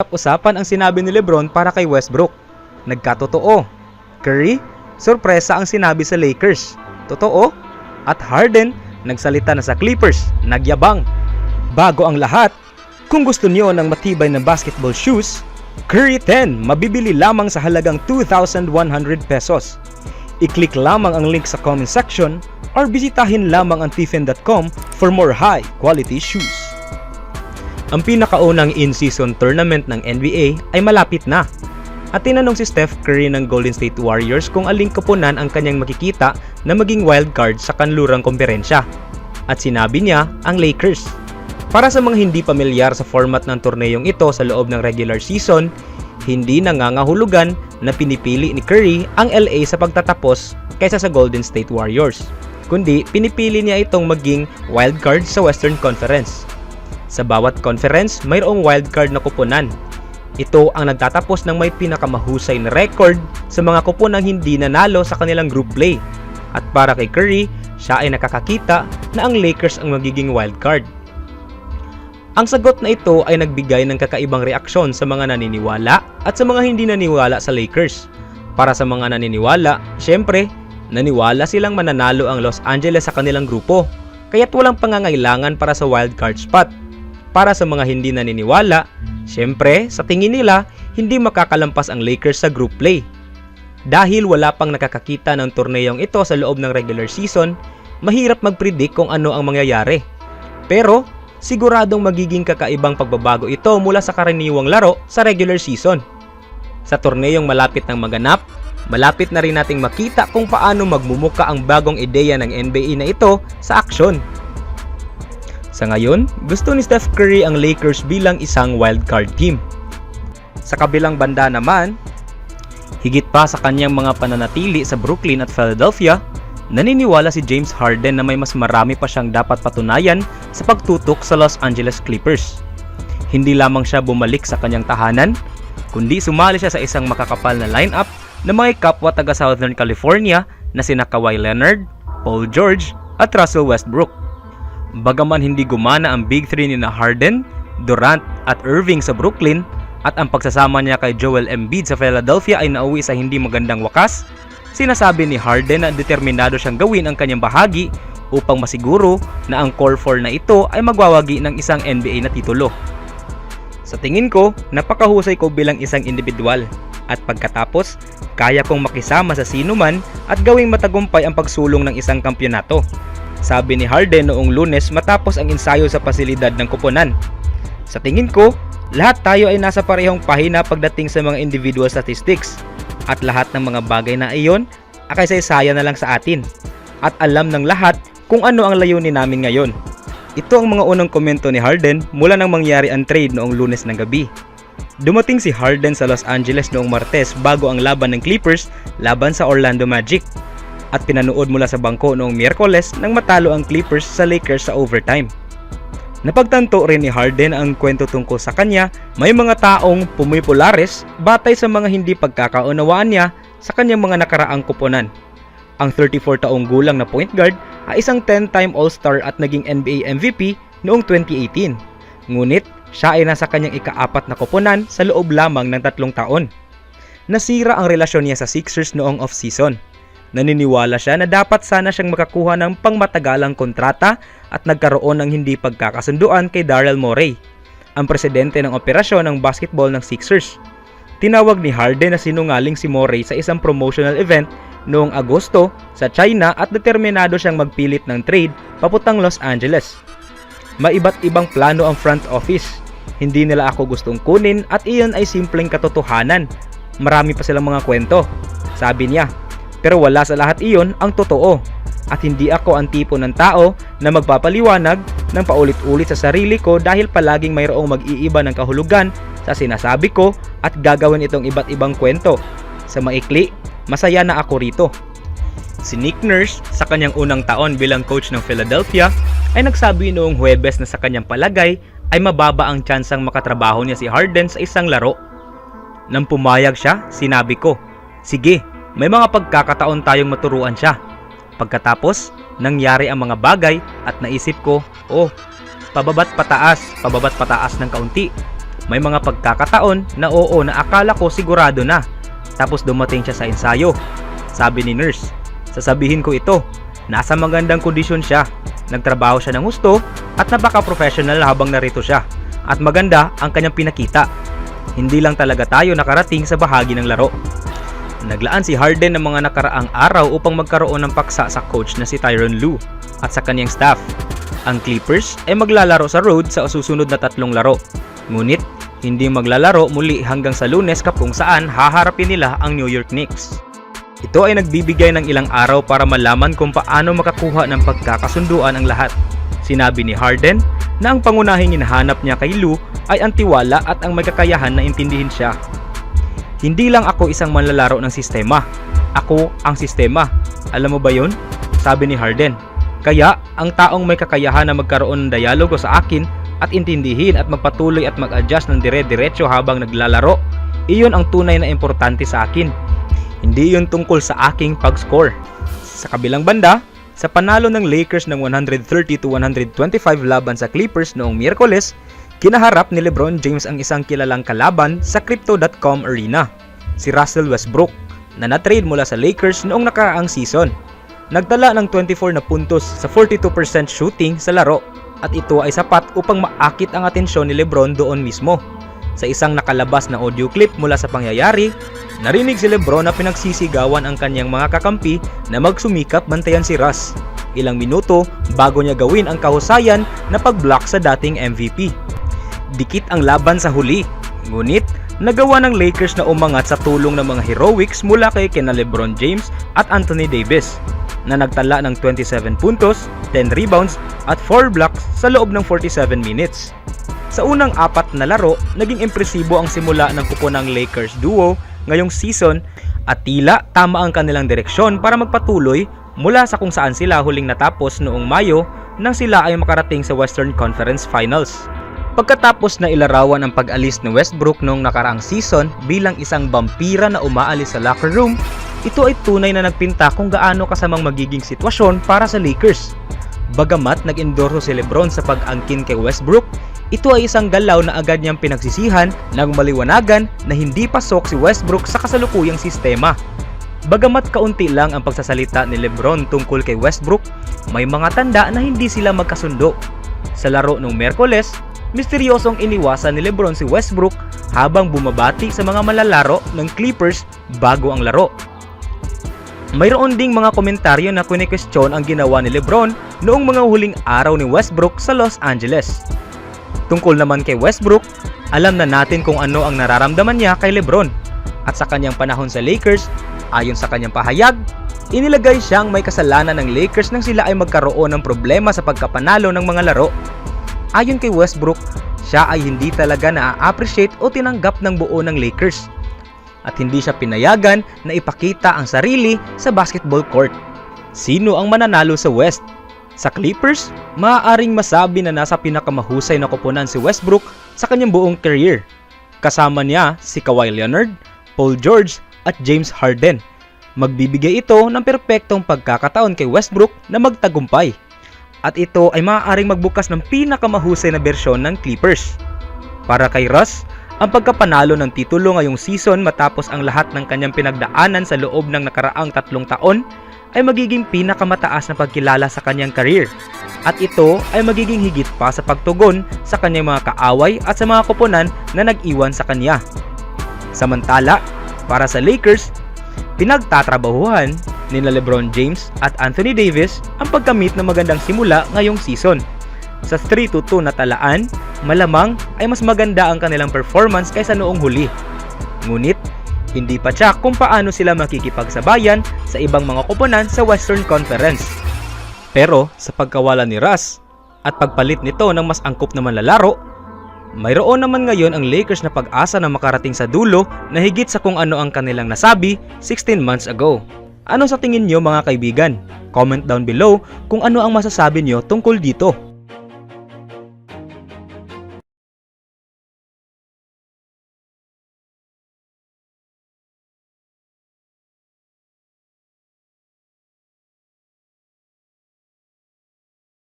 usap-usapan ang sinabi ni LeBron para kay Westbrook. Nagkatotoo. Curry, sorpresa ang sinabi sa Lakers. Totoo. At Harden, nagsalita na sa Clippers. Nagyabang. Bago ang lahat, kung gusto niyo ng matibay na basketball shoes, Curry 10 mabibili lamang sa halagang 2,100 pesos. I-click lamang ang link sa comment section or bisitahin lamang ang tiffen.com for more high quality shoes. Ang pinakaunang in-season tournament ng NBA ay malapit na. At tinanong si Steph Curry ng Golden State Warriors kung aling koponan ang kanyang makikita na maging wildcard sa kanlurang komperensya. At sinabi niya ang Lakers. Para sa mga hindi pamilyar sa format ng torneyong ito sa loob ng regular season, hindi nangangahulugan na pinipili ni Curry ang LA sa pagtatapos kaysa sa Golden State Warriors, kundi pinipili niya itong maging wildcard sa Western Conference. Sa bawat conference, mayroong wildcard na kuponan. Ito ang nagtatapos ng may pinakamahusay na record sa mga kuponang hindi nanalo sa kanilang group play. At para kay Curry, siya ay nakakakita na ang Lakers ang magiging wildcard. Ang sagot na ito ay nagbigay ng kakaibang reaksyon sa mga naniniwala at sa mga hindi naniniwala sa Lakers. Para sa mga naniniwala, syempre, naniwala silang mananalo ang Los Angeles sa kanilang grupo, kaya't walang pangangailangan para sa wildcard spot. Para sa mga hindi naniniwala, syempre, sa tingin nila, hindi makakalampas ang Lakers sa group play. Dahil wala pang nakakakita ng torneyong ito sa loob ng regular season, mahirap mag-predict kung ano ang mangyayari. Pero, siguradong magiging kakaibang pagbabago ito mula sa karaniwang laro sa regular season. Sa torneyong malapit ng maganap, malapit na rin nating makita kung paano magmumuka ang bagong ideya ng NBA na ito sa aksyon. Sa ngayon, gusto ni Steph Curry ang Lakers bilang isang wildcard team. Sa kabilang banda naman, higit pa sa kanyang mga pananatili sa Brooklyn at Philadelphia, naniniwala si James Harden na may mas marami pa siyang dapat patunayan sa pagtutok sa Los Angeles Clippers. Hindi lamang siya bumalik sa kanyang tahanan, kundi sumali siya sa isang makakapal na lineup ng mga kapwa taga Southern California na sina Kawhi Leonard, Paul George at Russell Westbrook. Bagaman hindi gumana ang Big Three ni Harden, Durant at Irving sa Brooklyn at ang pagsasama niya kay Joel Embiid sa Philadelphia ay nauwi sa hindi magandang wakas, sinasabi ni Harden na determinado siyang gawin ang kanyang bahagi upang masiguro na ang core 4 na ito ay magwawagi ng isang NBA na titulo. Sa tingin ko, napakahusay ko bilang isang individual at pagkatapos, kaya kong makisama sa sino man at gawing matagumpay ang pagsulong ng isang kampyonato. Sabi ni Harden noong Lunes matapos ang ensayo sa pasilidad ng koponan. Sa tingin ko, lahat tayo ay nasa parehong pahina pagdating sa mga individual statistics. At lahat ng mga bagay na iyon ay kasaysaya na lang sa atin. At alam ng lahat kung ano ang layunin namin ngayon. Ito ang mga unang komento ni Harden mula nang mangyari ang trade noong Lunes ng gabi. Dumating si Harden sa Los Angeles noong Martes bago ang laban ng Clippers laban sa Orlando Magic. At pinanood mula sa bangko noong Miyerkules nang matalo ang Clippers sa Lakers sa overtime. Napagtanto rin ni Harden ang kwento tungkol sa kanya, may mga taong pumipolares batay sa mga hindi pagkakaunawaan niya sa kanyang mga nakaraang koponan. Ang 34 taong gulang na point guard ay isang 10-time All-Star at naging NBA MVP noong 2018. Ngunit siya ay nasa kanyang ika-4 na koponan sa loob lamang ng 3 taon. Nasira ang relasyon niya sa Sixers noong off-season. Naniniwala siya na dapat sana siyang makakuha ng pangmatagalang kontrata at nagkaroon ng hindi pagkakasunduan kay Daryl Morey, ang presidente ng operasyon ng basketball ng Sixers. Tinawag ni Harden na sinungaling si Morey sa isang promotional event noong Agosto sa China at determinado siyang magpilit ng trade papuntang Los Angeles. May iba't ibang plano ang front office. Hindi nila ako gustong kunin at iyon ay simpleng katotohanan. Marami pa silang mga kwento, sabi niya. Pero wala sa lahat iyon ang totoo. At hindi ako ang tipo ng tao na magpapaliwanag ng paulit-ulit sa sarili ko dahil palaging mayroong mag-iiba ng kahulugan sa sinasabi ko at gagawin itong iba't ibang kwento. Sa maikli, masaya na ako rito. Si Nick Nurse, sa kanyang unang taon bilang coach ng Philadelphia, ay nagsabi noong Huwebes na sa kanyang palagay ay mababa ang tsansang makatrabaho niya si Harden sa isang laro. Nang pumayag siya, sinabi ko, sige, may mga pagkakataon tayong maturuan siya. Pagkatapos, nangyari ang mga bagay at naisip ko, pababat pataas ng kaunti. May mga pagkakataon na oo na akala ko sigurado na. Tapos dumating siya sa ensayo. Sabi ni nurse, sasabihin ko ito, nasa magandang kondisyon siya. Nagtrabaho siya ng gusto at napaka-professional habang narito siya. At maganda ang kanyang pinakita. Hindi lang talaga tayo nakarating sa bahagi ng laro. Naglaan si Harden ng mga nakaraang araw upang magkaroon ng paksa sa coach na si Tyronn Lue at sa kanyang staff. Ang Clippers ay maglalaro sa road sa susunod na 3 laro. Ngunit, hindi maglalaro muli hanggang sa Lunes kung saan haharapin nila ang New York Knicks. Ito ay nagbibigay ng ilang araw para malaman kung paano makakuha ng pagkakasunduan ang lahat. Sinabi ni Harden na ang pangunahing hinahanap niya kay Lue ay ang tiwala at ang may kakayahan na intindihin siya. Hindi lang ako isang manlalaro ng sistema. Ako ang sistema. Alam mo ba yun? Sabi ni Harden. Kaya, ang taong may kakayahan na magkaroon ng dialogo sa akin at intindihin at magpatuloy at mag-adjust ng dire-diretso habang naglalaro, iyon ang tunay na importante sa akin. Hindi iyon tungkol sa aking pag-score. Sa kabilang banda, sa panalo ng Lakers ng 130-125 laban sa Clippers noong Miyerkules, kinaharap ni LeBron James ang isang kilalang kalaban sa Crypto.com arena, si Russell Westbrook, na na-trade mula sa Lakers noong nakaraang season. Nagtala ng 24 na puntos sa 42% shooting sa laro at ito ay sapat upang maakit ang atensyon ni LeBron doon mismo. Sa isang nakalabas na audio clip mula sa pangyayari, narinig si LeBron na pinagsisigawan ang kanyang mga kakampi na magsumikap bantayan si Russ, ilang minuto bago niya gawin ang kahusayan na pag-block sa dating MVP. Dikit ang laban sa huli, ngunit nagawa ng Lakers na umangat sa tulong ng mga heroics mula kay kina LeBron James at Anthony Davis, na nagtala ng 27 puntos, 10 rebounds at 4 blocks sa loob ng 47 minutes. Sa unang 4 na laro, naging impresibo ang simula ng kupunang Lakers duo ngayong season at tila tama ang kanilang direksyon para magpatuloy mula sa kung saan sila huling natapos noong Mayo nang sila ay makarating sa Western Conference Finals. Pagkatapos na ilarawan ang pag-alis ni Westbrook noong nakaraang season bilang isang vampira na umaalis sa locker room, ito ay tunay na nagpinta kung gaano kasamang magiging sitwasyon para sa Lakers. Bagamat nag-endorso si LeBron sa pag-angkin kay Westbrook, ito ay isang galaw na agad niyang pinagsisihan nang maliwanagan na hindi pasok si Westbrook sa kasalukuyang sistema. Bagamat kaunti lang ang pagsasalita ni LeBron tungkol kay Westbrook, may mga tanda na hindi sila magkasundo. Sa laro noong Miyerkules, misteryosong iniwasan ni LeBron si Westbrook habang bumabati sa mga malalaro ng Clippers bago ang laro. Mayroon ding mga komentaryo na kune-question ang ginawa ni LeBron noong mga huling araw ni Westbrook sa Los Angeles. Tungkol naman kay Westbrook, alam na natin kung ano ang nararamdaman niya kay LeBron. At sa kanyang panahon sa Lakers, ayon sa kanyang pahayag, inilagay siyang may kasalanan ng Lakers nang sila ay magkaroon ng problema sa pagkapanalo ng mga laro. Ayon kay Westbrook, siya ay hindi talaga na-appreciate o tinanggap ng buo ng Lakers. At hindi siya pinayagan na ipakita ang sarili sa basketball court. Sino ang mananalo sa West? Sa Clippers, maaaring masabi na nasa pinakamahusay na koponan si Westbrook sa kanyang buong career. Kasama niya si Kawhi Leonard, Paul George at James Harden. Magbibigay ito ng perpektong pagkakataon kay Westbrook na magtagumpay. At ito ay maaaring magbukas ng pinakamahusay na bersyon ng Clippers. Para kay Russ, ang pagkapanalo ng titulo ngayong season matapos ang lahat ng kanyang pinagdaanan sa loob ng nakaraang 3 taon ay magiging pinakamataas na pagkilala sa kanyang career. At ito ay magiging higit pa sa pagtugon sa kanyang mga kaaway at sa mga koponan na nag-iwan sa kanya. Samantala, para sa Lakers, pinagtatrabahuhan ni LeBron James at Anthony Davis ang pagkamit ng magandang simula ngayong season. Sa 3-2 na talaan, malamang ay mas maganda ang kanilang performance kaysa noong huli. Ngunit, hindi pa tiyak kung paano sila makikipagsabayan sa ibang mga koponan sa Western Conference. Pero sa pagkawala ni Russ at pagpalit nito ng mas angkop na manlalaro, mayroon naman ngayon ang Lakers na pag-asa na makarating sa dulo na higit sa kung ano ang kanilang nasabi 16 months ago. Ano sa tingin nyo mga kaibigan? Comment down below kung ano ang masasabi nyo tungkol dito.